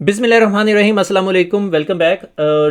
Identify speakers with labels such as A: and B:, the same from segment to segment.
A: बिस्मिल्लाहिर्रहमानिर्रहीम, अस्सलाम वालेकुम, वेलकम बैक।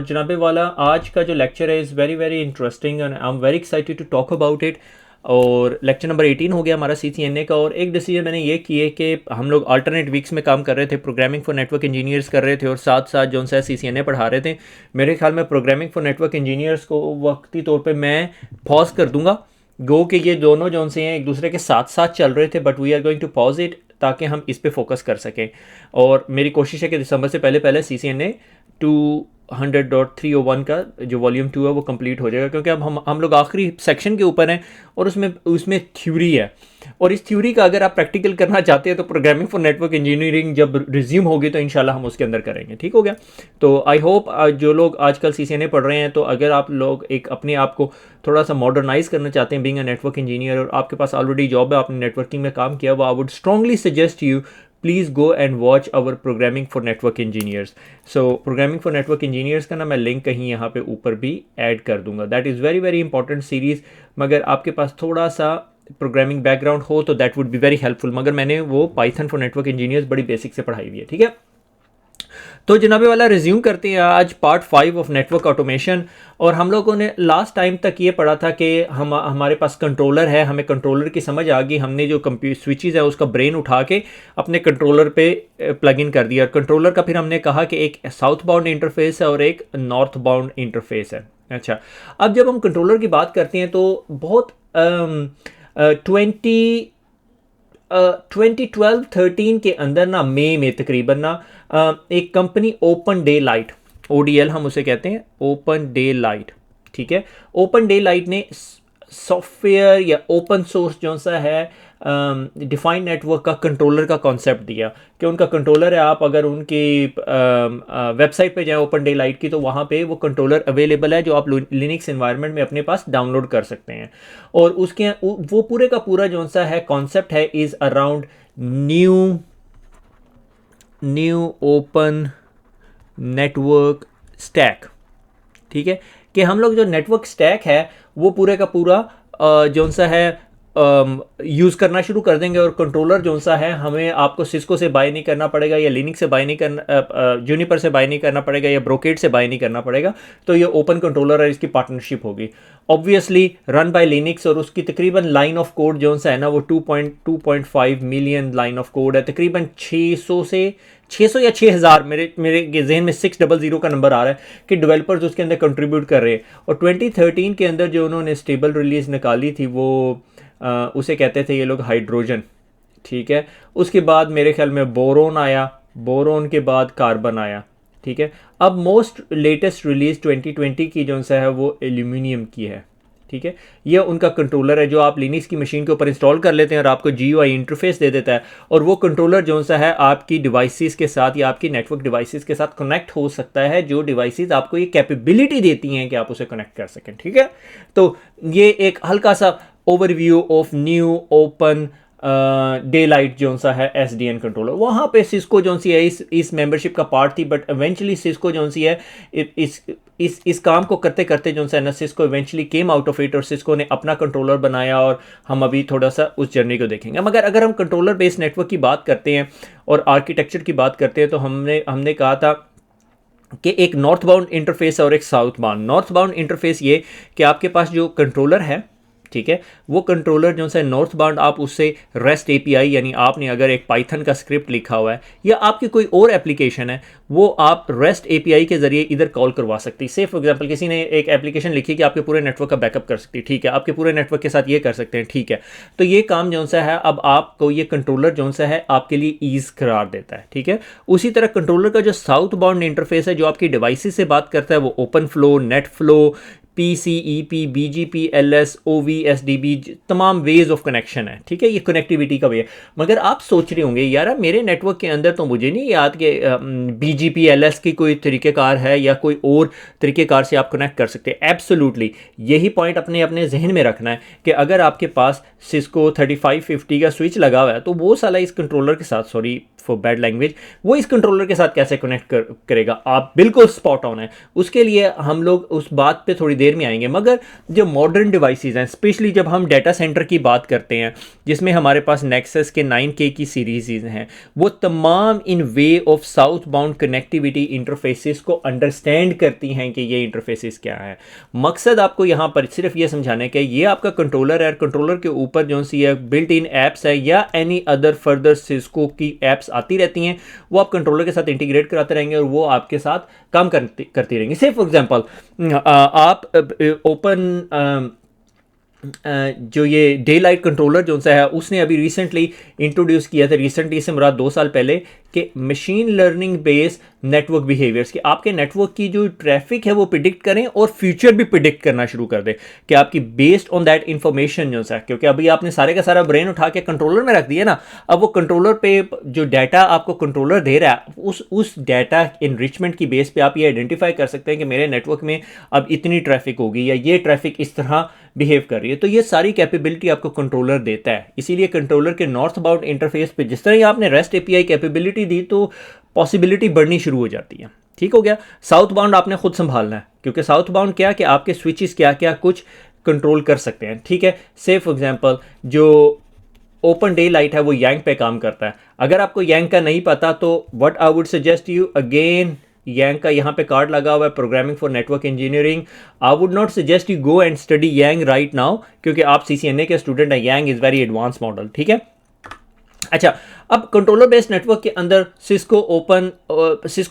A: जनाबे वाला, आज का जो लेक्चर है is very very interesting and I am very excited to talk about it. और लेक्चर नंबर 18 हो गया हमारा CCNA का। और एक डिसीजन मैंने ये किए कि हम लोग अल्टरनेट वीक्स में काम कर रहे थे, प्रोग्रामिंग फॉर नेटवर्क इंजीनियर्स कर रहे थे और साथ साथ जो सा CCNA पढ़ा रहे थे। मेरे ख्याल में प्रोग्रामिंग फॉर नेटवर्क इंजीनियर्स को वक्ती तौर पर मैं पॉज कर दूंगा। गो कि ये दोनों जो से हैं एक दूसरे के साथ साथ चल रहे थे, but we are going to pause it ताकि हम इस पे फोकस कर सकें। और मेरी कोशिश है कि दिसंबर से पहले पहले CCNA 200.301 का जो वॉल्यूम 2 है वो कंप्लीट हो जाएगा, क्योंकि अब हम लोग आखिरी सेक्शन के ऊपर हैं और उसमें उसमें थ्योरी है। और इस थ्योरी का अगर आप प्रैक्टिकल करना चाहते हैं तो प्रोग्रामिंग फॉर नेटवर्क इंजीनियरिंग जब रिज्यूम होगी तो इंशाल्लाह हम उसके अंदर करेंगे। ठीक हो गया। तो आई होप जो लोग आजकल CCNA पढ़ रहे हैं, तो अगर आप लोग एक अपने आप को थोड़ा सा मॉडर्नाइज करना चाहते हैं बीइंग अ नेटवर्क इंजीनियर और आपके पास ऑलरेडी जॉब है, आपने नेटवर्किंग में काम किया, वो I would strongly suggest you please go and watch our programming for network engineers. So programming for network engineers का ना मैं लिंक कहीं यहाँ पे ऊपर भी ऐड कर दूंगा। That is very very important series. मगर आपके पास थोड़ा सा प्रोग्रामिंग बैकग्राउंड हो तो that would be very helpful. मगर मैंने वो पाइथन फॉर नेटवर्क इंजीनियर्स बड़ी बेसिक से पढ़ाई हुई है। ठीक है। तो जनाबे वाला रिज्यूम करते हैं आज पार्ट 5 ऑफ नेटवर्क ऑटोमेशन। और हम लोगों ने लास्ट टाइम तक ये पढ़ा था कि हमारे पास कंट्रोलर है, हमें कंट्रोलर की समझ आ गई, हमने जो कंप्यूटर स्विचेस है उसका ब्रेन उठा के अपने कंट्रोलर पे प्लग इन कर दिया। और कंट्रोलर का फिर हमने कहा कि एक साउथ बाउंड इंटरफेस है और एक नॉर्थ बाउंड इंटरफेस है। अच्छा, अब जब हम कंट्रोलर की बात करते हैं तो बहुत 2012-13 के अंदर ना मई में तकरीबन ना एक company open day light, ODL हम उसे कहते हैं, ओपन डे लाइट। ठीक है। ओपन डे लाइट ने सॉफ्टवेयर या ओपन सोर्स जो सा है डिफाइंड नेटवर्क का कंट्रोलर का कॉन्सेप्ट दिया कि उनका कंट्रोलर है। आप अगर उनकी वेबसाइट पे जाएं ओपन डे लाइट की, तो वहाँ पे वो कंट्रोलर अवेलेबल है जो आप लिनक्स एनवायरनमेंट में अपने पास डाउनलोड कर सकते हैं। और उसके वो पूरे का पूरा जो सा है कॉन्सेप्ट है is around new open network stack. ठीक है, कि हम लोग जो नेटवर्क स्टैक है वो पूरे का पूरा जो सा है यूज़ करना शुरू कर देंगे। और कंट्रोलर जो सा है हमें आपको सिस्को से बाय नहीं करना पड़ेगा, या लिनक्स से बाय नहीं करना, जूनिपर से बाय नहीं करना पड़ेगा, या ब्रोकेड से बाय नहीं करना पड़ेगा। तो ये ओपन कंट्रोलर है, इसकी पार्टनरशिप होगी ऑब्वियसली रन बाय लिनक्स। और उसकी तकरीबन लाइन ऑफ कोड जो सा है ना वो 2.5 मिलियन लाइन ऑफ कोड है। तकरीबन 600 या 6000, मेरे जहन में 600 का नंबर आ रहा है कि डेवलपर्स उसके अंदर कंट्रीब्यूट कर रहे हैं। और 2013 के अंदर जो उन्होंने स्टेबल रिलीज़ निकाली थी वो उसे कहते थे ये लोग हाइड्रोजन। ठीक है। उसके बाद मेरे ख्याल में बोरोन आया, बोरोन के बाद कार्बन आया। ठीक है। अब मोस्ट लेटेस्ट रिलीज 2020 की जो सा है वो एल्यूमिनियम की है। ठीक है। ये उनका कंट्रोलर है जो आप लिनक्स की मशीन के ऊपर इंस्टॉल कर लेते हैं और आपको GUI इंटरफेस दे देता है। और वो कंट्रोलर जो सा है आपकी डिवाइसेस के साथ या आपकी नेटवर्क डिवाइसेस के साथ कनेक्ट हो सकता है, जो डिवाइसेस आपको ये कैपेबिलिटी देती हैं कि आप उसे कनेक्ट कर सकें। ठीक है। तो ये एक हल्का सा overview of new open day light जो सा है SDN कंट्रोलर। वहाँ पे सिस्को जो सी है इस मेंबरशिप का पार्ट थी, बट इवेंचुअली सिस्को जो सी है इस काम को करते करते जो है ना Cisco eventually came out of it और सिस्को ने अपना कंट्रोलर बनाया। और हम अभी थोड़ा सा उस जर्नी को देखेंगे। मगर अगर हम कंट्रोलर बेस्ड नेटवर्क की बात करते हैं और आर्किटेक्चर की बात करते हैं तो हमने कहा था कि एक नॉर्थ बाउंड इंटरफेस और एक south bound. North bound interface ये कि आपके पास जो कंट्रोलर है, ठीक है, वो कंट्रोलर जो है नॉर्थ बाउंड, आप उससे REST API यानी आपने अगर एक पाइथन का स्क्रिप्ट लिखा हुआ है या आपकी कोई और एप्लीकेशन है वो आप REST API के जरिए इधर कॉल करवा सकती है। से फॉर एग्जांपल किसी ने एक एप्लीकेशन लिखी कि आपके पूरे नेटवर्क का बैकअप कर सकती है, ठीक है, आपके पूरे नेटवर्क के साथ ये कर सकते हैं, ठीक है। तो ये काम जो सा है अब आपको ये कंट्रोलर जो सा है आपके लिए ईज करार देता है। ठीक है। उसी तरह कंट्रोलर का जो साउथ बाउंड इंटरफेस है जो आपकी डिवाइसेस से बात करता है वो open flow, net flow, PCEP, BGP, LS, OV, SDB, तमाम वेज ऑफ कनेक्शन है। ठीक है, ये कनेक्टिविटी का वे है। मगर आप सोच रहे होंगे यार मेरे नेटवर्क के अंदर तो मुझे नहीं याद कि BGP, LS की कोई तरीक़ेकार है या कोई और तरीक़ेकार से आप कनेक्ट कर सकते हैं। एब्सोल्युटली यही पॉइंट अपने जहन में रखना है कि अगर आपके पास सिस्को 3550 का स्विच लगा हुआ है तो वो साला इस कंट्रोलर के साथ, सॉरी फॉर बैड लैंग्वेज, वो इस कंट्रोलर के साथ कैसे कनेक्ट करेगा। आप बिल्कुल स्पॉट ऑन है। उसके लिए हम लोग उस बात पे थोड़ी देर में आएंगे, मगर जो मॉडर्न डिवाइसेस हैं, स्पेशली जब हम डाटा सेंटर की बात करते हैं जिसमें हमारे पास नेक्सस के 9K की सीरीज हैं, वो तमाम in way of south bound connectivity interfaces को अंडरस्टैंड करती हैं कि ये इंटरफेसेस क्या है। मकसद आपको यहाँ पर सिर्फ ये समझाने का, ये आपका कंट्रोलर है, कंट्रोलर के ऊपर जो सी है बिल्ट इन एप्स है या एनी अदर फर्दर सिस्को की एप्स आती रहती हैं, वो आप कंट्रोलर के साथ इंटीग्रेट कराते रहेंगे और वो आपके साथ काम करती रहेंगी। से फॉर एग्जांपल आप ओपन जो ये डे लाइट कंट्रोलर जो सा है, उसने अभी रिसेंटली इंट्रोड्यूस किया था, रिसेंटली से मुराद 2 साल पहले, कि machine learning based network behaviours, कि आपके नेटवर्क की जो ट्रैफिक है वो प्रिडिक्ट करें और फ्यूचर भी प्रिडिक्ट करना शुरू कर दे, कि आपकी बेस्ड ऑन दैट इंफॉर्मेशन जो सा, क्योंकि अभी आपने सारे का सारा ब्रेन उठा के कंट्रोलर में रख दिया ना, अब वो कंट्रोलर पे जो डाटा आपको कंट्रोलर दे रहा है, उस डाटा इनरिचमेंट की बेस पे आप ये आइडेंटिफाई कर सकते हैं कि मेरे नेटवर्क में अब इतनी ट्रैफिक होगी या ये ट्रैफिक इस तरह बिहेव कर रही है। तो ये सारी कैपेबिलिटी आपको कंट्रोलर देता है। इसीलिए कंट्रोलर के नॉर्थ बाउंड इंटरफेस पे जिस तरह ही आपने रेस्ट एपीआई कैपेबिलिटी दी, तो पॉसिबिलिटी बढ़नी शुरू हो जाती है। ठीक हो गया। साउथ बाउंड आपने खुद संभालना है, क्योंकि साउथ बाउंड क्या कि आपके स्विचेस क्या क्या कुछ कंट्रोल कर सकते हैं। ठीक है। से फॉर एग्जांपल जो ओपन डे लाइट है वो यांग पे काम करता है। अगर आपको यांग का नहीं पता तो what I would suggest you, again YANG का यहाँ पे कार्ड लगा हुआ है, programming for network engineering. I would not suggest you go and study YANG right now, क्योंकि आप CCNA के स्टूडेंट हैं। YANG is very advance model. ठीक है। अच्छा, अब कंट्रोलर बेस्ड नेटवर्क के अंदर Cisco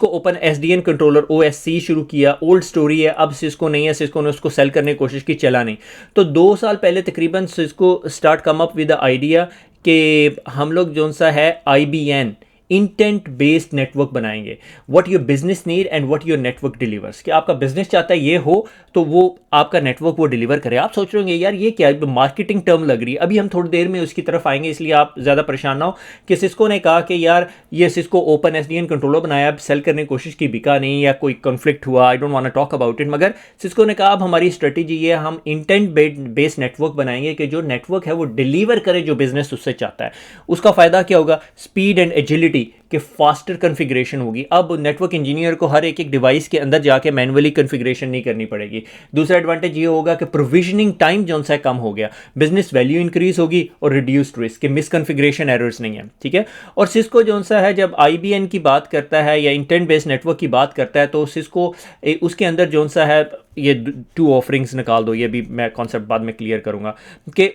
A: open SDN controller OSC शुरू किया। ओल्ड स्टोरी है, अब सिस्को नहीं है, सिस्को ने उसको सेल करने की कोशिश की, चला नहीं। तो 2 साल पहले तकरीबन Cisco start come up with the idea कि हम लोग जो सा है IBN इंटेंट बेस्ड नेटवर्क बनाएंगे, what your business need and what your network delivers, कि आपका बिजनेस चाहता है ये हो तो वो आपका नेटवर्क वो डिलीवर करे। आप सोच रहे होंगे यार ये क्या मार्केटिंग टर्म लग रही है, अभी हम थोड़ी देर में उसकी तरफ आएंगे, इसलिए आप ज़्यादा परेशान ना हो। कि सिस्को ने कहा कि यार ये सिस्को ओपन SDN कंट्रोलर बनाया, सेल करने की कोशिश की, बिका नहीं या कोई कॉन्फ्लिक्ट हुआ, I don't want to talk about it, मगर सिस्को ने कहा अब हमारी स्ट्रेटेजी ये है, हम इंटेंट बेस्ड नेटवर्क बनाएंगे कि जो नेटवर्क है वो डिलीवर करे जो बिजनेस उससे चाहता है। उसका फ़ायदा क्या होगा? स्पीड एंड एजिलिटी, कि फास्टर कन्फिग्रेशन होगी। अब नेटवर्क इंजीनियर को हर एक डिवाइस के अंदर जाके मैनुअली कन्फिग्रेशन नहीं करनी पड़ेगी। दूसरा एडवांटेज ये होगा कि प्रोविजनिंग टाइम जो सा कम हो गया, बिजनेस वैल्यू इंक्रीज होगी और रिड्यूस्ड रिस्क, के मिसकन्फिग्रेशन एरर्स नहीं है। ठीक है। और सिस्को जो सा है जब IBN की बात करता है या इंटेंट बेस्ड नेटवर्क की बात करता है, तो सिस्को उसके अंदर जो सा है ये 2 ऑफरिंग्स निकाल दो, ये भी मैं कॉन्सेप्ट बाद में क्लियर करूंगा कि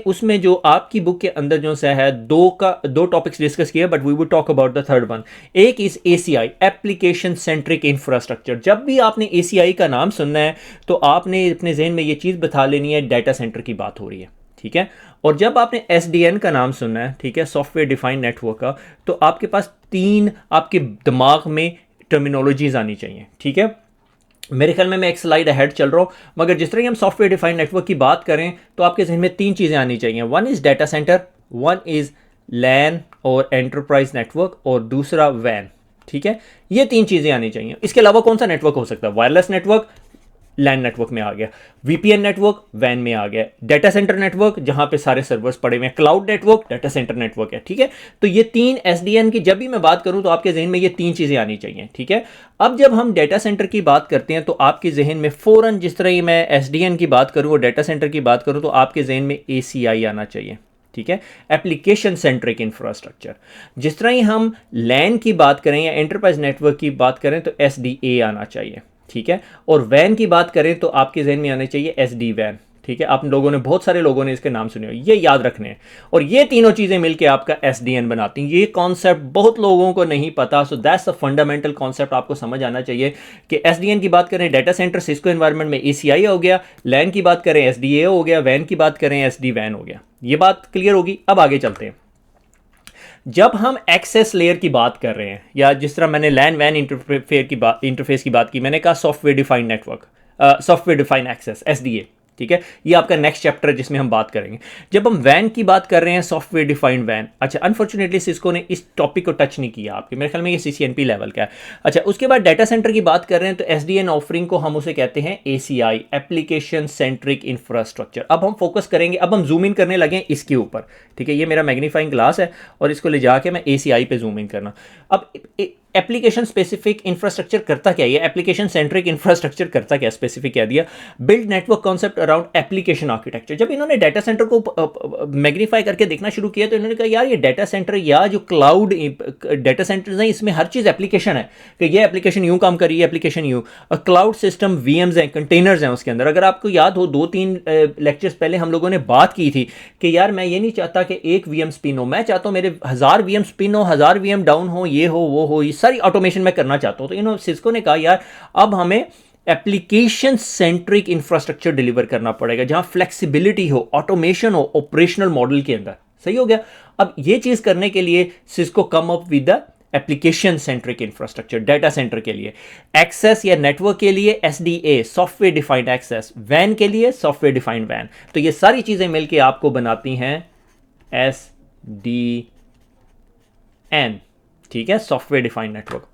A: उसमें जो आपकी बुक के अंदर जो सा है 2 टॉपिक्स डिस्कस किए, but we would talk about the third one. एक is ACI, application centric infrastructure. जब भी आपने ACI का नाम सुनना है तो आपने अपने जहन में ये चीज़ बता लेनी है, डाटा सेंटर की बात हो रही है। ठीक है। और जब आपने SDN का नाम सुनना है, ठीक है, सॉफ्टवेयर डिफाइंड नेटवर्क का, तो आपके पास 3 आपके दिमाग में टर्मिनोलॉजीज आनी चाहिए। ठीक है। मेरे ख्याल में मैं एक स्लाइड अहेड चल रहा हूँ, मगर जिस तरह ही हम सॉफ्टवेयर डिफाइंड नेटवर्क की बात करें तो आपके जहन में 3 चीज़ें आनी चाहिए। 1 is data centre, 1 is LAN और एंटरप्राइज नेटवर्क, और दूसरा WAN। ठीक है। ये 3 चीज़ें आनी चाहिए। इसके अलावा कौन सा नेटवर्क हो सकता है? वायरलेस नेटवर्क LAN नेटवर्क में आ गया, VPN नेटवर्क WAN में आ गया, डाटा सेंटर नेटवर्क जहां पे सारे सर्वर्स पड़े हुए हैं, cloud network data centre network है। ठीक है। तो ये 3 SDN की जब भी मैं बात करूं तो आपके जहन में ये 3 चीजें आनी चाहिए। ठीक है। अब जब हम डाटा सेंटर की बात करते हैं तो आपके जहन में फौरन, जिस तरह ही मैं SDN की बात करूं और डाटा सेंटर की बात करूं, तो आपके जहन में ACI आना चाहिए। ठीक है। Application centric infrastructure. जिस तरह ही हम LAN की बात करें या एंटरप्राइज नेटवर्क की बात करें तो SDA आना चाहिए। ठीक है। और WAN की बात करें तो आपके जहन में आने चाहिए SD-WAN। ठीक है। आप लोगों ने, बहुत सारे लोगों ने इसके नाम सुने हो, ये याद रखने हैं। और ये तीनों चीज़ें मिलकर आपका SDN बनाती हैं। ये कॉन्सेप्ट बहुत लोगों को नहीं पता, so that's a fundamental concept आपको समझ आना चाहिए कि SDN की बात करें डाटा सेंटर सिस्को एनवायरनमेंट में ACI हो गया, LAN की बात करें SDA हो गया, WAN की बात करें SD-WAN हो गया। ये बात क्लियर होगी। अब आगे चलते हैं। जब हम एक्सेस लेयर की बात कर रहे हैं, या जिस तरह मैंने LAN WAN इंटरफेस की बात की, मैंने कहा software defined network, software defined access SDA। ठीक है, ये आपका नेक्स्ट चैप्टर है जिसमें हम बात करेंगे। जब हम वैन की बात कर रहे हैं, सॉफ्टवेयर डिफाइंड वैन, अच्छा अनफॉर्चुनेटली सिस्को ने इस टॉपिक को टच नहीं किया आपके, मेरे ख्याल में ये सीसीएनपी लेवल का है। अच्छा, उसके बाद डाटा सेंटर की बात कर रहे हैं तो एसडीएन ऑफरिंग को हम उसे कहते हैं एसीआई, एप्लीकेशन सेंट्रिक इंफ्रास्ट्रक्चर। अब हम फोकस करेंगे, अब हम जूम इन करने लगे हैं इसके ऊपर, ठीक है, ये मेरा मैग्नीफाइंग ग्लास है और इसको ले जाके मैं एसीआई पे जूम इन करना। अब एप्लीकेशन स्पेसिफिक इंफ्रास्ट्रक्चर करता क्या है, एप्लीकेशन सेंट्रिक इंफ्रास्ट्रक्चर करता क्या, स्पेसिफिक कह दिया, build network concept around application architecture. जब इन्होंने डाटा सेंटर को मैग्नीफाई करके देखना शुरू किया तो इन्होंने कहा यार ये डाटा सेंटर या जो क्लाउड डाटा सेंटर्स हैं इसमें हर चीज़ एप्लीकेशन है, कि ये एप्लीकेशन यूँ काम कर रही है, एप्लीकेशन यूँ, और क्लाउड सिस्टम वीएम्स हैं, कंटेनर्स हैं उसके अंदर। अगर आपको याद हो 2-3 लेक्चर्स पहले हम लोगों ने बात की थी कि यार मैं ये नहीं चाहता कि एक वीएम स्पिन हो, मैं चाहता हूँ मेरे 1000 वीएम स्पिन हो, 1000 वीएम डाउन हो, ये हो वो हो, ये सारी ऑटोमेशन मैं करना चाहता हूं। तो इन्होंने सिस्को ने कहा यार अब हमें एप्लीकेशन सेंट्रिक इंफ्रास्ट्रक्चर डिलीवर करना पड़ेगा जहां फ्लेक्सिबिलिटी हो, ऑटोमेशन हो ऑपरेशनल मॉडल के अंदर। सही हो गया। अब ये चीज करने के लिए Cisco come up with the application centric infrastructure. Data center के लिए एक्सेस या नेटवर्क के लिए एसडीए, सॉफ्टवेयर डिफाइंड एक्सेस, वैन के लिए सॉफ्टवेयर डिफाइंड वैन। तो ये सारी चीजें मिलकर आपको बनाती हैं एसडीएन, ठीक है, software defined network.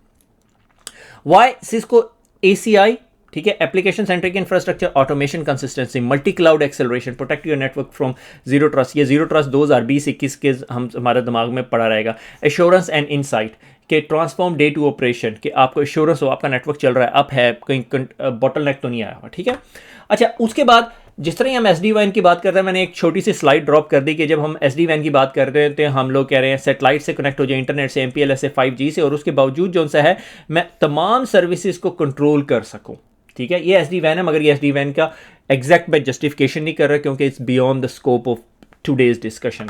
A: Why Cisco ACI, ठीक है, application centric infrastructure, automation, consistency, multi cloud acceleration, protect your network from zero trust. ये जीरो ट्रस्ट 2020-21 के हमारे दिमाग में पड़ा रहेगा। एश्योरेंस एंड इनसाइट के ट्रांसफॉर्म डे टू ऑपरेशन, कि आपको एश्योरेंस हो आपका नेटवर्क चल रहा है, अप है, कहीं बॉटलनेक तो नहीं आया हुआ, ठीक है। अच्छा, उसके बाद जिस तरह हम एसडी वैन की बात करते हैं, मैंने एक छोटी सी स्लाइड ड्रॉप कर दी कि जब हम एसडी वैन की बात करते हैं तो हम लोग कह रहे हैं सेटेलाइट से कनेक्ट हो जाए, इंटरनेट से, एमपीएलएस से, 5G से, और उसके बावजूद जो सा है मैं तमाम सर्विसेज को कंट्रोल कर सकूं, ठीक है। ये एसडी वैन है, मगर ये एसडी वैन का एग्जैक्ट मैं जस्टिफिकेशन नहीं कर रहा क्योंकि it's beyond the scope of today's discussion.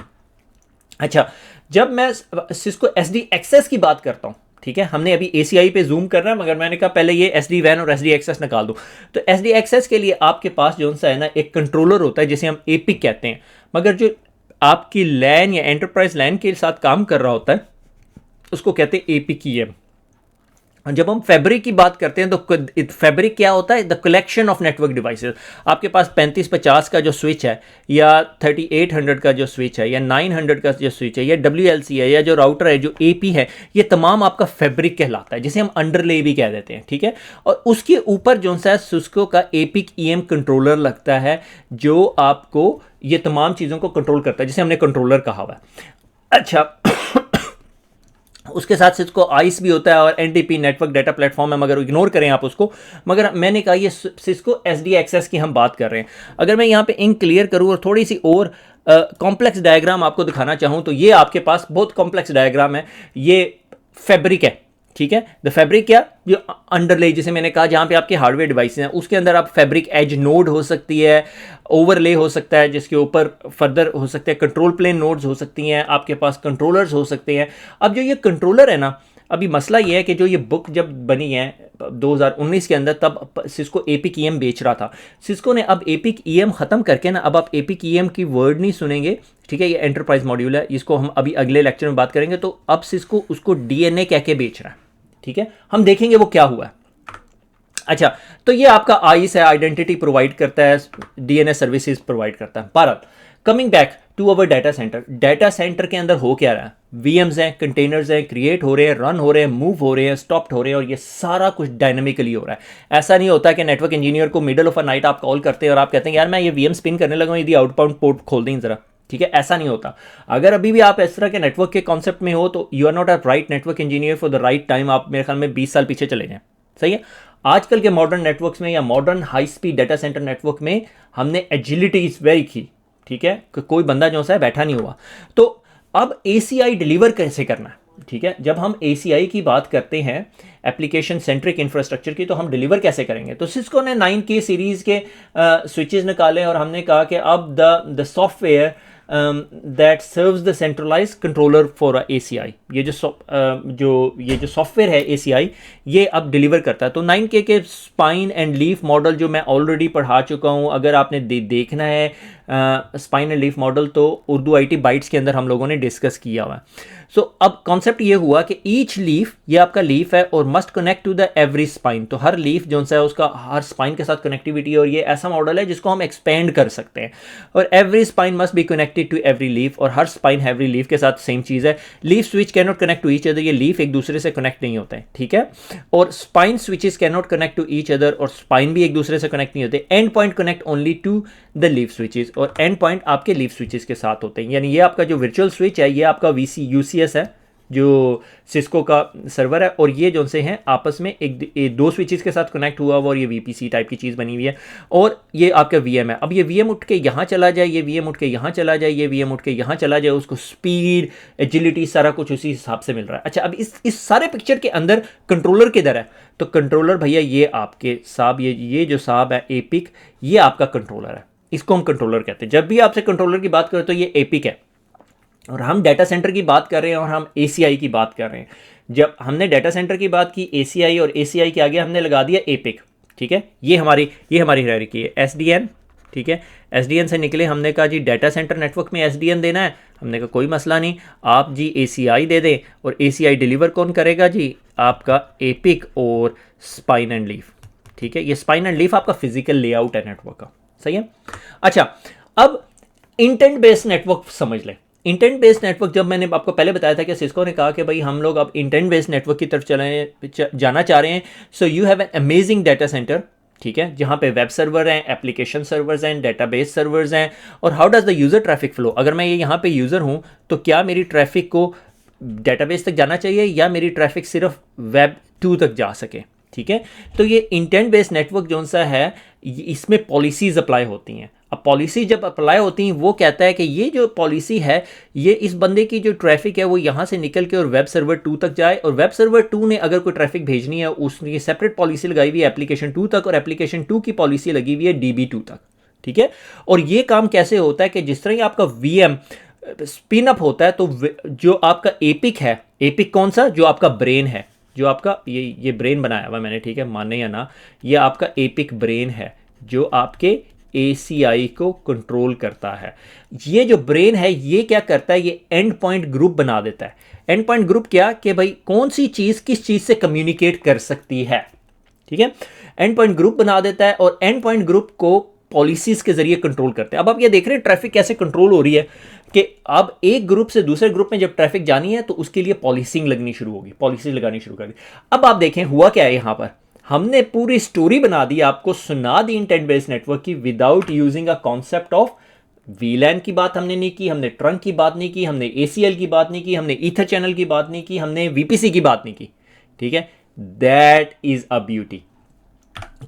A: अच्छा, जब मैं सिस्को एसडी एक्सेस की बात करता हूं, ठीक है, हमने अभी एसीआई पे जूम कर रहा है, मगर मैंने कहा पहले ये एसडी वैन और एसडी एक्सेस निकाल दो। तो एसडी एक्सेस के लिए आपके पास जो सा है ना एक कंट्रोलर होता है जिसे हम एपिक कहते हैं, मगर जो आपकी लैन या एंटरप्राइज लैन के साथ काम कर रहा होता है उसको कहते हैं एपीक्यूएम। जब हम फैब्रिक की बात करते हैं तो फैब्रिक क्या होता है, the collection of network devices. आपके पास 3550 का जो स्विच है, या 3800 का जो स्विच है, या 900 का जो स्विच है, या WLC है, या जो राउटर है, जो AP है, ये तमाम आपका फैब्रिक कहलाता है, जिसे हम अंडरले भी कह देते हैं, ठीक है। और उसके ऊपर जो सा सिस्को का एपिक EM कंट्रोलर लगता है जो आपको ये तमाम चीज़ों को कंट्रोल करता है, जिसे हमने कंट्रोलर कहा हुआ है। अच्छा, उसके साथ सिस्को आइस भी होता है और एनटीपी नेटवर्क डाटा प्लेटफॉर्म है, मगर इग्नोर करें आप उसको। मगर मैंने कहा ये सिस्को एसडी एक्सेस की हम बात कर रहे हैं। अगर मैं यहाँ पे इंक क्लियर करूँ और थोड़ी सी और कॉम्प्लेक्स डायग्राम आपको दिखाना चाहूँ तो ये आपके पास बहुत कॉम्प्लेक्स डायग्राम है, ये फैब्रिक है, ठीक है। द फैब्रिक क्या, जो अंडरले, जिसे मैंने कहा जहाँ पे आपके हार्डवेयर डिवाइस हैं, उसके अंदर आप फैब्रिक एज नोड हो सकती है, ओवरले हो सकता है, जिसके ऊपर फर्दर हो सकते हैं कंट्रोल प्लेन नोड्स हो सकती हैं, आपके पास कंट्रोलर्स हो सकते हैं। अब जो ये कंट्रोलर है ना, अभी मसला ये है कि जो ये बुक जब बनी है 2019 के अंदर, तब सिस्को एपिक EM बेच रहा था। सिस्को ने अब एपिक EM ख़त्म करके ना, अब आप एपिक EM की वर्ड नहीं सुनेंगे, ठीक है। ये एंटरप्राइज मॉड्यूल है, इसको हम अभी अगले लेक्चर में बात करेंगे। तो अब सिस्को उसको DNA कह के बेच रहा है, ठीक है। हम देखेंगे वो क्या हुआ है। अच्छा, तो ये आपका आइस है, आइडेंटिटी प्रोवाइड करता है, DNS सर्विसेज प्रोवाइड करता है। Bharat, coming back to our data center. Data center के अंदर हो क्या रहा है, VMs हैं, कंटेनर्स हैं, क्रिएट हो रहे हैं, रन हो रहे हैं, मूव हो रहे हैं, स्टॉप्ड हो रहे हैं, और ये सारा कुछ डायनेमिकली हो रहा है। ऐसा नहीं होता कि नेटवर्क इंजीनियर को मिडल ऑफ अ नाइट आप कॉल करते हैं और आप कहते हैं यार मैं ये VM स्पिन करने लगा हूं, यदि आउटबाउंड पोर्ट खोल दें जरा, ठीक है। ऐसा नहीं होता। अगर अभी भी आप इस तरह के नेटवर्क के कॉन्सेप्ट में हो तो you are not a right network engineer for the right time. आप मेरे ख्याल में 20 साल पीछे चले जाएं, सही है। आजकल के मॉडर्न नेटवर्क्स में या modern high speed data centre network में हमने एजिलिटी इज वेरी की, ठीक है, कि कोई बंदा जो सा है बैठा नहीं हुआ। तो अब ACI डिलीवर कैसे करना है, ठीक है। जब हम ACI की बात करते हैं, एप्लीकेशन सेंट्रिक इंफ्रास्ट्रक्चर की, तो हम डिलीवर कैसे करेंगे। तो सिस्को ने 9K सीरीज के स्विचेस निकाले और हमने कहा कि अब the software that serves the centralised controller for ACI, ये जो सॉफ्टवेयर है ACI, ये अब डिलीवर करता है। तो 9K के स्पाइन एंड लीफ मॉडल जो मैं ऑलरेडी पढ़ा चुका हूँ, अगर आपने देखना है स्पाइन एंड लीफ मॉडल तो उर्दू IT बाइट्स के अंदर हम लोगों ने डिस्कस किया हुआ है। सो अब कॉन्सेप्ट ये हुआ कि ईच लीफ, ये आपका लीफ है और must connect to the every spine, तो हर लीफ जो है उसका हर स्पाइन के साथ कनेक्टिविटी, और ये ऐसा मॉडल है जिसको हम एक्सपेंड कर सकते हैं। और every spine must be connected to every leaf, और हर स्पाइन एवरी लीफ के साथ सेम चीज़ है। Leaf switch can not connect to each other, ये लीफ एक दूसरे से कनेक्ट नहीं होते हैं, ठीक है। और spine switches can not connect to each other, और स्पाइन भी एक दूसरे से कनेक्ट नहीं होते। End point connect only to the leaf switches, और एंड पॉइंट आपके लीफ स्विचेस के साथ होते हैं। यानी ये आपका जो वर्चुअल स्विच है ये आपका UCS है जो सिस्को का सर्वर है, और ये जो से हैं आपस में एक दो स्विचेस के साथ कनेक्ट हुआ हुआ, और ये VPC टाइप की चीज़ बनी हुई है, और ये आपका VM है। अब ये VM उठ के यहाँ चला जाए, ये VM उठ के यहाँ चला जाए, ये VM उठ के यहाँ चला जाए, उसको स्पीड, एजिलिटी सारा कुछ उसी हिसाब से मिल रहा है। अच्छा, अब इस सारे पिक्चर के अंदर कंट्रोलर किधर है? तो कंट्रोलर भैया ये आपके साहब, ये जो साहब है एपिक, ये आपका कंट्रोलर है, इसको हम कंट्रोलर कहते हैं। जब भी आपसे कंट्रोलर की बात करें तो ये एपिक है, और हम डाटा सेंटर की बात कर रहे हैं और हम ACI की बात कर रहे हैं। जब हमने डाटा सेंटर की बात की ACI, और ACI के आगे हमने लगा दिया एपिक, ठीक है। ये हमारी हायरार्की है। SDN, ठीक है, SDN से निकले, हमने कहा जी डाटा सेंटर नेटवर्क में SDN देना है, हमने कहा कोई मसला नहीं, आप जी ACI दे दें, और ACI डिलीवर कौन करेगा जी? आपका एपिक और स्पाइन एंड लीफ, ठीक है। ये स्पाइन एंड लीफ आपका फिजिकल लेआउट है नेटवर्क का, सही है। अच्छा, अब इंटेंट बेस्ड नेटवर्क समझ लें। इंटेंट बेस्ड नेटवर्क, जब मैंने आपको पहले बताया था कि सिस्को ने कहा कि भाई हम लोग अब इंटेंट बेस्ड नेटवर्क की तरफ जाना चाह रहे हैं। So you have an amazing data centre, ठीक है, जहाँ पे वेब सर्वर हैं, एप्लीकेशन सर्वर्स हैं, डेटाबेस सर्वर्स हैं, और how does the user traffic flow? अगर मैं ये यहाँ पे यूज़र हूँ तो क्या मेरी ट्रैफिक को डेटाबेस तक जाना चाहिए, या मेरी ट्रैफिक सिर्फ वेब 2 तक जा सके, ठीक है। तो ये इंटेंट बेस्ड नेटवर्क जो सा है, इसमें पॉलिसीज़ अप्लाई होती हैं। अब पॉलिसी जब अप्लाई होती हैं, वो कहता है कि ये जो पॉलिसी है, ये इस बंदे की जो ट्रैफिक है वो यहाँ से निकल के और वेब सर्वर 2 तक जाए, और वेब सर्वर 2 ने अगर कोई ट्रैफिक भेजनी है, उसने सेपरेट पॉलिसी लगाई हुई है एप्लीकेशन 2 तक, और एप्लीकेशन 2 की पॉलिसी लगी हुई है DB2 तक, ठीक है। और ये काम कैसे होता है कि जिस तरह ही आपका VM स्पिन अप होता है, तो जो आपका एपिक है, एपिक कौन सा? जो आपका ब्रेन है, जो आपका ये ब्रेन बनाया हुआ मैंने, ठीक है, माने या ना, ये आपका एपिक ब्रेन है जो आपके ACI को कंट्रोल करता है। ये जो ब्रेन है ये क्या करता है? ये एंड पॉइंट ग्रुप बना देता है। एंड पॉइंट ग्रुप क्या कि भाई कौन सी चीज़ किस चीज़ से कम्युनिकेट कर सकती है, ठीक है। एंड पॉइंट ग्रुप बना देता है, और एंड पॉइंट ग्रुप को पॉलिसीज़ के जरिए कंट्रोल करते हैं। अब आप ये देख रहे हैं ट्रैफिक कैसे कंट्रोल हो रही है, कि अब एक ग्रुप से दूसरे ग्रुप में जब ट्रैफिक जानी है तो उसके लिए पॉलिसिंग लगनी शुरू होगी, पॉलिसी लगानी शुरू कर दी। अब आप देखें हुआ क्या है यहाँ पर, हमने पूरी स्टोरी बना दी, आपको सुना दी इंटेंट बेस्ड नेटवर्क की, without using a concept of VLAN की बात हमने नहीं की, हमने ट्रंक की बात नहीं की, हमने ACL की बात नहीं की, हमने ईथर चैनल की बात नहीं की, हमने VPC की बात नहीं की, ठीक है। दैट इज अ ब्यूटी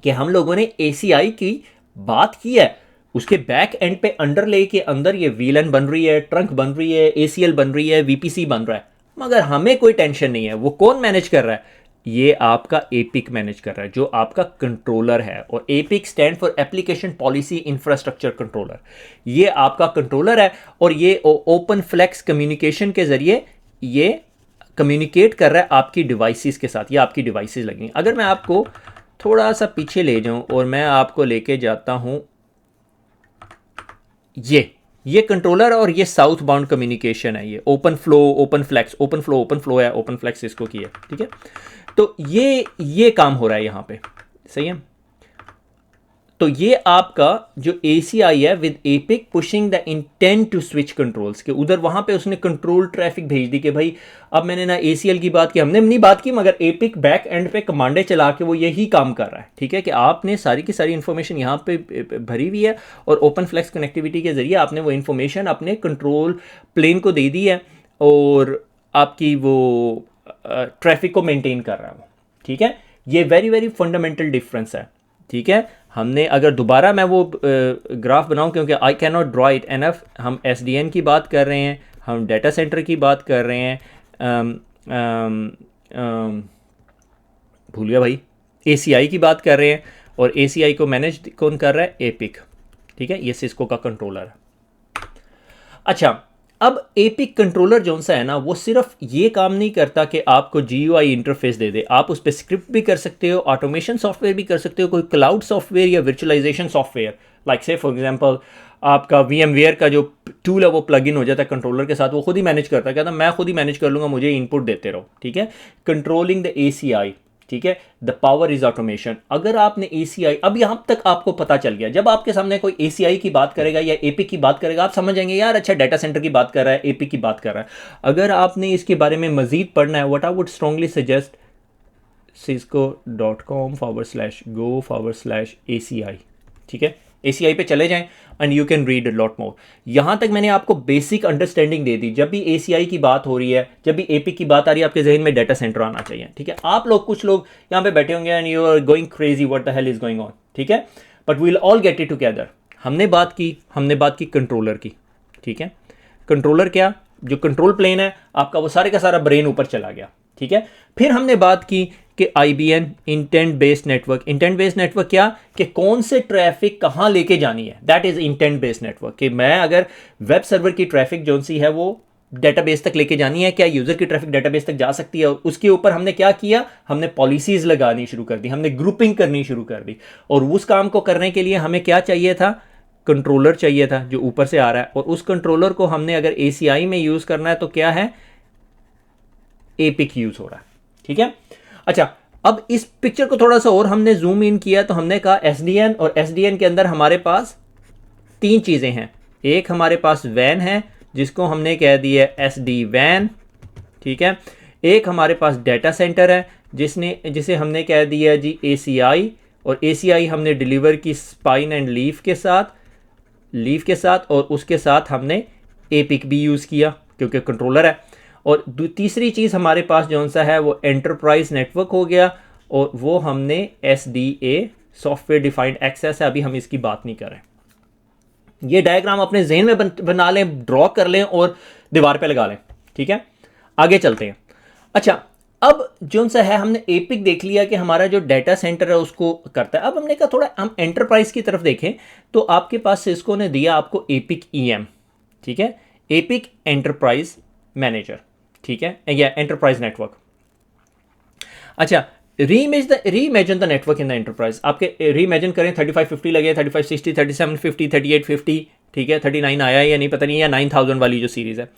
A: कि हम लोगों ने ACI की बात की है, उसके बैक एंड पे अंडरले के अंदर ये VLAN बन रही है, ट्रंक बन रही है, ACL बन रही है, VPC बन रहा है, मगर हमें कोई टेंशन नहीं है। वो कौन मैनेज कर रहा है? ये आपका एपिक मैनेज कर रहा है, जो आपका कंट्रोलर है। और epic stand for application policy infrastructure controller. ये आपका कंट्रोलर है, और ये ओपन फ्लेक्स कम्युनिकेशन के जरिए ये कम्युनिकेट कर रहा है आपकी डिवाइसेस के साथ। ये आपकी डिवाइसेस लगेंगी। अगर मैं आपको थोड़ा सा पीछे ले जाऊं और मैं आपको लेके जाता हूं, ये कंट्रोलर और ये साउथ बाउंड कम्युनिकेशन है, ये open flow open flex, open flow है, ओपन फ्लेक्स इसको किया, ठीक है। तो ये काम हो रहा है यहाँ पे, सही है। तो ये आपका जो ACI है with APIC pushing the intent to switch controls, के उधर वहां पे उसने कंट्रोल ट्रैफिक भेज दी कि भाई अब मैंने ना ACL की बात की, हमने नहीं बात की, मगर एपिक बैक एंड पे कमांडे चला के वो यही काम कर रहा है, ठीक है। कि आपने सारी की सारी इंफॉर्मेशन यहाँ पे भरी हुई है, और ओपन फ्लेक्स कनेक्टिविटी के जरिए आपने वो इंफॉर्मेशन अपने कंट्रोल प्लेन को दे दी है, और आपकी वो ट्रैफिक को मेंटेन कर रहा है वो, ठीक है। ये वेरी वेरी फंडामेंटल डिफरेंस है, ठीक है। हमने अगर दोबारा मैं वो ग्राफ बनाऊं, क्योंकि I can not draw it enough, हम SDN की बात कर रहे हैं, हम डाटा सेंटर की बात कर रहे हैं, भूल गया भाई, ACI की बात कर रहे हैं, और ACI को मैनेज कौन कर रहा है? एपिक, ठीक है। ये सिस्को का कंट्रोलर है। अच्छा, अब एपिक कंट्रोलर जो सा है ना, वो सिर्फ ये काम नहीं करता कि आपको GUI इंटरफेस दे दे, आप उस पर स्क्रिप्ट भी कर सकते हो, ऑटोमेशन सॉफ्टवेयर भी कर सकते हो, कोई क्लाउड सॉफ्टवेयर या वर्चुअलाइजेशन सॉफ्टवेयर, लाइक से फॉर एग्जांपल आपका VMware का जो टूल है वो प्लग इन हो जाता है कंट्रोलर के साथ, वो खुद ही मैनेज करता है, कहता मैं खुद ही मैनेज कर लूँगा, मुझे इनपुट देते रहो, ठीक है। कंट्रोलिंग द ACI, ठीक है, द पावर इज ऑटोमेशन। अगर आपने ACI, अब यहां तक आपको पता चल गया, जब आपके सामने कोई ACI की बात करेगा या एपिक की बात करेगा, आप समझ जाएंगे यार अच्छा डाटा सेंटर की बात कर रहा है, एपिक की बात कर रहा है। अगर आपने इसके बारे में मजीद पढ़ना है, what I would strongly suggest cisco.com/go/ACI, ठीक है, ACI पे चले जाएं and you can read a lot more. यहां तक मैंने आपको बेसिक अंडरस्टैंडिंग दे दी। जब भी ACI की बात हो रही है, जब भी एपिक की बात आ रही है, आपके जहन में डाटा सेंटर आना चाहिए, ठीक है। आप लोग, कुछ लोग यहां पे बैठे होंगे and you are going crazy, what the hell is going on, ठीक है, but we will all get it together. हमने बात की कंट्रोलर की, ठीक है। कंट्रोलर क्या, जो कंट्रोल प्लेन है आपका, वो सारे का सारा ब्रेन ऊपर चला गया, ठीक है। फिर हमने बात की कि IBN intent based network. Intent based network क्या, कि कौन से ट्रैफिक कहाँ लेके जानी है, that is intent based network. कि मैं अगर वेब सर्वर की ट्रैफिक जो सी है वो डेटाबेस तक लेके जानी है, क्या यूजर की ट्रैफिक डेटाबेस तक जा सकती है, उसके ऊपर हमने क्या किया, हमने पॉलिसीज लगानी शुरू कर दी, हमने ग्रुपिंग करनी शुरू कर दी। और उस काम को करने के लिए हमें क्या चाहिए था, कंट्रोलर चाहिए था जो ऊपर से आ रहा है। और उस कंट्रोलर को हमने अगर ACI में यूज करना है तो क्या है, एपिक यूज हो रहा है, ठीक है। अच्छा, अब इस पिक्चर को थोड़ा सा और हमने जूम इन किया तो हमने कहा SDN, और SDN के अंदर हमारे पास तीन चीजें हैं। एक हमारे पास वैन है जिसको हमने कह दिया SD वैन, ठीक है। एक हमारे पास डाटा सेंटर है जिसे हमने कह दिया जी ACI, और ACI हमने डिलीवर की स्पाइन एंड लीफ के साथ, और उसके साथ हमने एपिक भी यूज़ किया क्योंकि कंट्रोलर है। और तीसरी चीज़ हमारे पास जो सा है वो एंटरप्राइज नेटवर्क हो गया, और वो हमने SDA सॉफ्टवेयर डिफाइंड एक्सेस है, अभी हम इसकी बात नहीं कर रहे। ये डायग्राम अपने जहन में बना लें, ड्रॉ कर लें और दीवार पे लगा लें, ठीक है। आगे चलते हैं। अच्छा, अब जो सा है हमने एपिक देख लिया कि हमारा जो डाटा सेंटर है उसको करता है। अब हमने कहा थोड़ा हम एंटरप्राइज की तरफ देखें, तो आपके पास सिस्को ने दिया आपको एपिक EM, ठीक है, एपिक एंटरप्राइज मैनेजर, ठीक है, या एंटरप्राइज नेटवर्क। अच्छा, reimagine the network in the enterprise. आपके रीइमेजिन करें 3550 लगे, 3560, 3750, 3850, ठीक है, 39 आया है या नहीं पता नहीं, या 9000 वाली जो सीरीज है।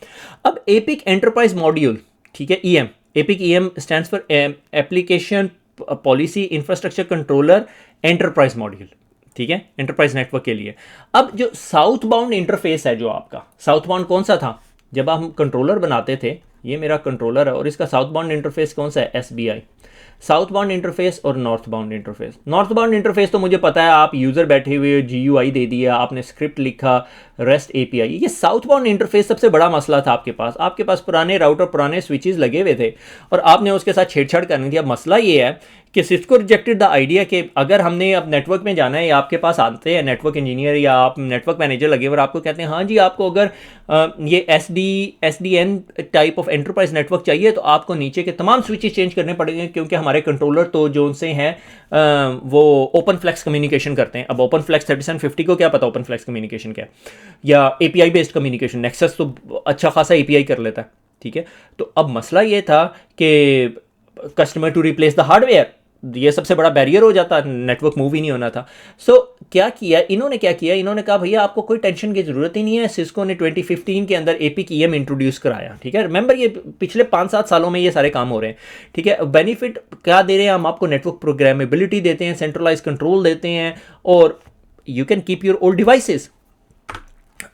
A: अब एपिक एंटरप्राइज मॉड्यूल, ठीक है, EM, epic EM stands for application policy infrastructure controller enterprise module, ठीक है, एंटरप्राइज नेटवर्क के लिए। अब जो साउथ बाउंड इंटरफेस है, जो आपका साउथ बाउंड कौन सा था, जब हम कंट्रोलर बनाते थे, ये मेरा कंट्रोलर है और इसका साउथ बाउंड इंटरफेस कौन सा है, SBI। साउथ बाउंड इंटरफेस और north bound interface. North bound interface तो मुझे पता है, आप यूजर बैठे हुए GUI दे दिया, आपने स्क्रिप्ट लिखा, REST API। ये साउथ बाउंड इंटरफेस सबसे बड़ा मसला था आपके पास पुराने राउटर, पुराने स्विचेस लगे हुए थे और आपने उसके साथ छेड़छाड़ करनी थी। अब मसला ये है कि सिस्को रिजेक्टेड द आइडिया कि अगर हमने अब नेटवर्क में जाना है, या आपके पास आते हैं नेटवर्क इंजीनियर या आप नेटवर्क मैनेजर लगे और आपको कहते हैं हाँ जी आपको अगर ये SDN type of enterprise network चाहिए तो आपको नीचे के तमाम स्विचेस चेंज करने पड़ेंगे, क्योंकि हमारे कंट्रोलर तो जो उनसे हैं वो ओपन फ्लैक्स कम्युनिकेशन करते हैं। अब ओपन फ्लैक्स 3750 को क्या पता ओपन फ्लैक्स कम्युनिकेशन क्या है, या API बेस्ड कम्युनिकेशन, नेक्सस तो अच्छा खासा API कर लेता है, ठीक है। तो अब मसला ये था कि customer to replace the hardware, ये सबसे बड़ा बैरियर हो जाता, नेटवर्क मूव ही नहीं होना था। क्या किया इन्होंने कहा भैया आपको कोई टेंशन की जरूरत ही नहीं है। सिस्को ने 2015 के अंदर एपिक EM इंट्रोड्यूस कराया, ठीक है। रिमेंबर ये पिछले 5-7 सालों में ये सारे काम हो रहे हैं, ठीक है। बेनिफिट क्या दे रहे हैं हम आपको, नेटवर्क प्रोग्रामेबिलिटी देते हैं, सेंट्रलाइज कंट्रोल देते हैं, और you can keep your old devices.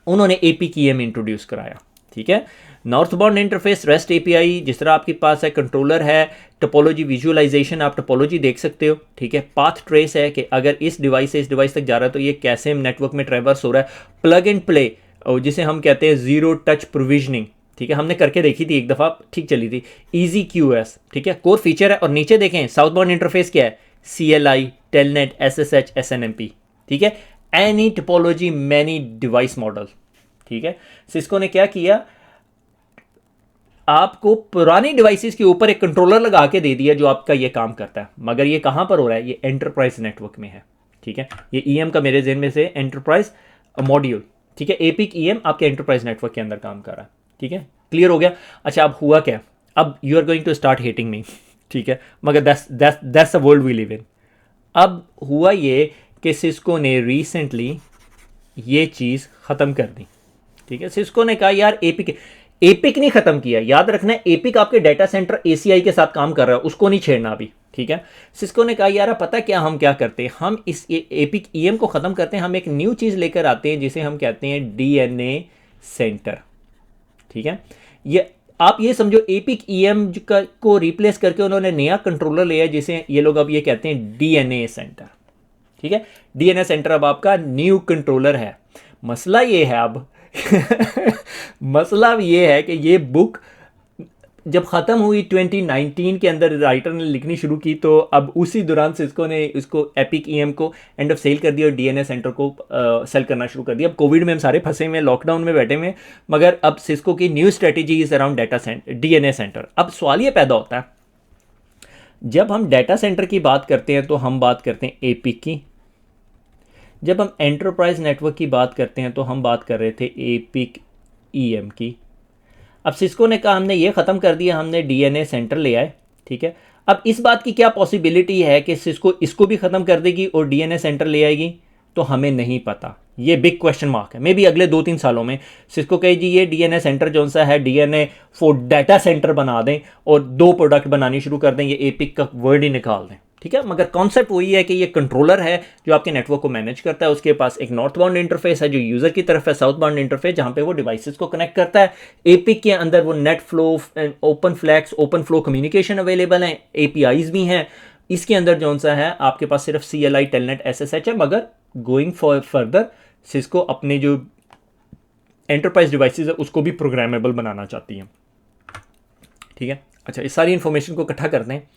A: उन्होंने एपिक EM इंट्रोड्यूस कराया, ठीक है। North bound interface, REST API, जिस तरह आपके पास है, कंट्रोलर है, टोपोलॉजी विजुअलाइजेशन, आप टोपोलॉजी देख सकते हो, ठीक है। पाथ ट्रेस है कि अगर इस डिवाइस से इस डिवाइस तक जा रहा है तो ये कैसे नेटवर्क में ट्रैवर्स हो रहा है। प्लग एंड प्ले, जिसे हम कहते हैं जीरो टच प्रोविजनिंग, ठीक है, हमने करके देखी थी एक दफ़ा, ठीक चली थी। ईजी QS, ठीक है, कोर फीचर है। और नीचे देखें साउथ बाउंड इंटरफेस क्या है, CLI, टेलनेट, SSH, SNMP, ठीक है, any topology many device model, ठीक है। सिस्को ने क्या किया, आपको पुरानी डिवाइसेस के ऊपर एक कंट्रोलर लगा के दे दिया जो आपका ये काम करता है। मगर ये कहां पर हो रहा है, ये एंटरप्राइज नेटवर्क में है, ठीक है। ये EM का मेरे ज़हन में से एंटरप्राइज मॉड्यूल, ठीक है, एपिक EM आपके एंटरप्राइज नेटवर्क के अंदर काम कर रहा है, ठीक है, क्लियर हो गया। अच्छा, अब हुआ क्या, अब you are going to start hating me, ठीक है, मगर that's the world we live in. अब हुआ ये कि सिस्को ने रिसेंटली ये चीज़ ख़त्म कर दी, ठीक है। सिस्को ने कहा यार एपिक, एपिक नहीं ख़त्म किया, याद रखना है, एपिक आपके डाटा सेंटर एसीआई के साथ काम कर रहा है, उसको नहीं छेड़ना अभी, ठीक है। सिस्को ने कहा यार पता क्या हम क्या करते हैं, हम इस एपिक ईएम को ख़त्म करते हैं, हम एक न्यू चीज़ लेकर आते हैं जिसे हम कहते हैं डीएनए सेंटर, ठीक है। ये आप ये समझो एपिक ईएम का को रिप्लेस करके उन्होंने नया कंट्रोलर लिया जिसे ये लोग अब ये कहते हैं डीएनए सेंटर, ठीक है। डीएनए सेंटर अब आपका न्यू कंट्रोलर है। मसला ये है अब मसला ये है कि ये बुक जब ख़त्म हुई 2019 के अंदर राइटर ने लिखनी शुरू की, तो अब उसी दौरान सिस्को ने इसको एपिक ईएम को एंड ऑफ सेल कर दिया और डीएनए सेंटर को सेल करना शुरू कर दिया। अब कोविड में हम सारे फंसे हुए हैं, लॉकडाउन में बैठे हुए हैं, मगर अब सिस्को की new strategy is around data centre, DNA centre. अब सवाल ये पैदा होता है, जब हम डाटा सेंटर की बात करते हैं तो हम बात करते हैं एपिक की, जब हम एंटरप्राइज नेटवर्क की बात करते हैं तो हम बात कर रहे थे एपिक ईएम की। अब सिस्को ने कहा हमने ये ख़त्म कर दिया, हमने डीएनए सेंटर ले आए, ठीक है। अब इस बात की क्या पॉसिबिलिटी है कि सिस्को इसको भी ख़त्म कर देगी और डीएनए सेंटर ले आएगी, तो हमें नहीं पता, ये बिग क्वेश्चन मार्क है। मे बी अगले 2-3 सालों में सिस्को कहे जी ये डीएनए सेंटर जो सा है डीएनए फॉर डाटा सेंटर बना दें और 2 प्रोडक्ट बनानी शुरू कर दें, ये एपिक का वर्ड ही निकाल दें, ठीक है। मगर कॉन्सेप्ट वही है कि ये कंट्रोलर है जो आपके नेटवर्क को मैनेज करता है, उसके पास एक नॉर्थ बाउंड इंटरफेस है जो यूज़र की तरफ है, साउथ बाउंड इंटरफेस जहाँ पे वो डिवाइसेस को कनेक्ट करता है। एपिक के अंदर वो net flow, open flex, open flow communication available हैं, एपीआईज भी हैं। इसके अंदर जो सा है आपके पास सिर्फ CLI टेलनेट SSH है, मगर गोइंग फॉर फर्दर सिस्को अपने जो एंटरप्राइज डिवाइसेस है उसको भी प्रोग्रामेबल बनाना चाहती है, ठीक है। अच्छा, इस सारी इंफॉर्मेशन को इकट्ठा करते हैं,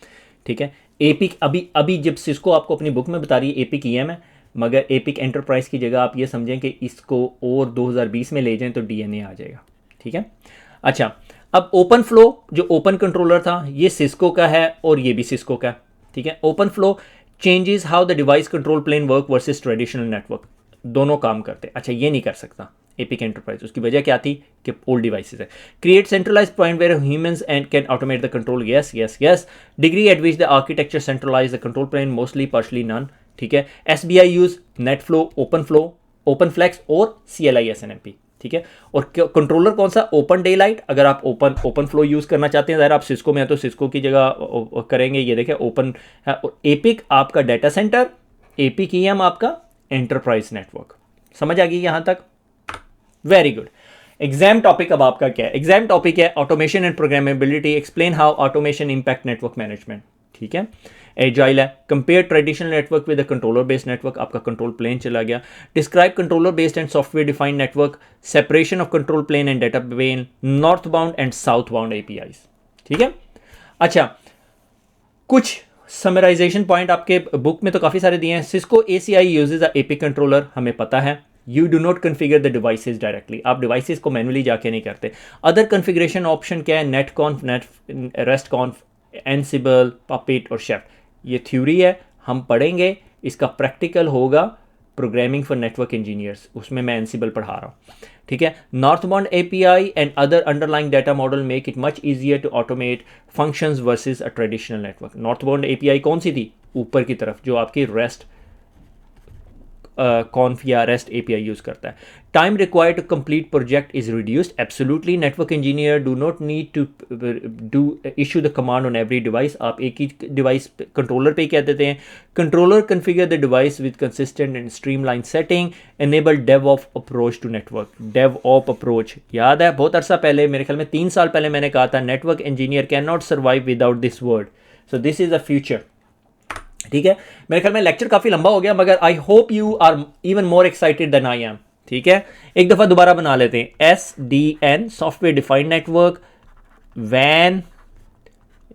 A: ठीक है। एपिक अभी जब सिस्को आपको अपनी बुक में बता रही है एपिक ईएम है, मगर एपिक एंटरप्राइज की जगह आप ये समझें कि इसको और 2020 में ले जाएं तो डीएनए आ जाएगा, ठीक है। अच्छा, अब ओपन फ्लो जो ओपन कंट्रोलर था ये सिस्को का है और ये भी सिस्को का, ठीक है। Open flow changes how the device control plane work versus traditional network, दोनों काम करते। अच्छा, ये नहीं कर सकता एपिक एंटरप्राइज, उसकी वजह क्या थी कि ओल्ड डिवाइसेस है। Create centralize point where humans and can automate the control, yes yes yes. Degree at which the architecture centralize the control plane, mostly partially none, ठीक है। SBI use net flow, open flex और CLI SNMP, ठीक है। और controller कौन सा, open day light. अगर आप ओपन फ्लो यूज़ करना चाहते हैं, अगर आप सिस्को में हैं तो सिस्को की जगह करेंगे, ये देखें ओपन है। और एपिक आपका डाटा सेंटर, एपिक ईएम आपका एंटरप्राइज नेटवर्क। समझ आ गई यहाँ तक? Very good. एग्जाम टॉपिक अब आपका क्या है? एग्जाम टॉपिक है automation and programmability, explain how automation impact network management, ठीक है। एजाइल है, compare traditional network with controller based network, आपका कंट्रोल प्लेन चला गया। Describe controller based and software defined network, separation of control plane and data plane, north bound and south bound APIs, ठीक है। अच्छा, कुछ समराइजेशन पॉइंट आपके book में तो काफ़ी सारे दिए हैं। सिस्को ACI यूजेज अ एपिक कंट्रोलर, हमें पता है। You do not configure the devices directly, आप डिवाइसेस को मैनुअली जाके नहीं करते। अदर कन्फिग्रेशन ऑप्शन क्या है? नेट कॉन्फ, रेस्ट कॉन्फ, एनसिबल, पपिट और शेफ्ट। ये थ्योरी है, हम पढ़ेंगे, इसका प्रैक्टिकल होगा प्रोग्रामिंग फॉर नेटवर्क इंजीनियर्स, उसमें मैं एनसिबल पढ़ा रहा हूँ, ठीक है। North bound API and other underlying data model make it much easier to automate functions versus a traditional network. North bound API कौन सी थी? ऊपर की तरफ जो आपकी रेस्ट कॉन्फ या रेस्ट API यूज़ करता है। Time required to complete project is reduced, absolutely. Network engineer do not need to do issue the command on every device, आप एक ही डिवाइस कंट्रोलर पे ही कह देते हैं। Controller configure the device with consistent and streamline setting, enable DevOps approach to network. DevOps approach याद है, बहुत अरसा पहले, मेरे ख्याल में 3 साल पहले मैंने कहा था network engineer can not survive without this word, so this is a future, ठीक है। मेरे ख्याल में लेक्चर काफ़ी लंबा हो गया, मगर I hope you are even more excited than I am, ठीक है। एक दफ़ा दोबारा बना लेते हैं। SDN सॉफ्टवेयर डिफाइंड नेटवर्क, वैन,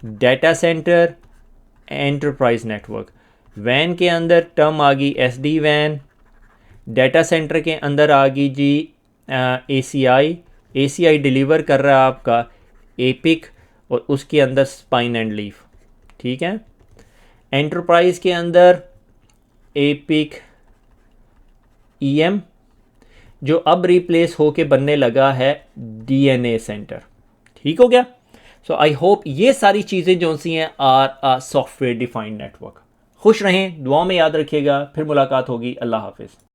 A: डाटा सेंटर, एंटरप्राइज नेटवर्क। वैन के अंदर टर्म आ गई SD वैन, डाटा सेंटर के अंदर आ गई जी ACI डिलीवर कर रहा है आपका एपिक, और उसके अंदर स्पाइन एंड लीफ, ठीक है। एंटरप्राइज के अंदर एपिक EM, जो अब रिप्लेस होके बनने लगा है DNA सेंटर। ठीक हो गया। सो आई होप ये सारी चीज़ें जो सी हैं are a software defined network. खुश रहें, दुआओं में याद रखिएगा, फिर मुलाकात होगी। अल्लाह हाफिज़।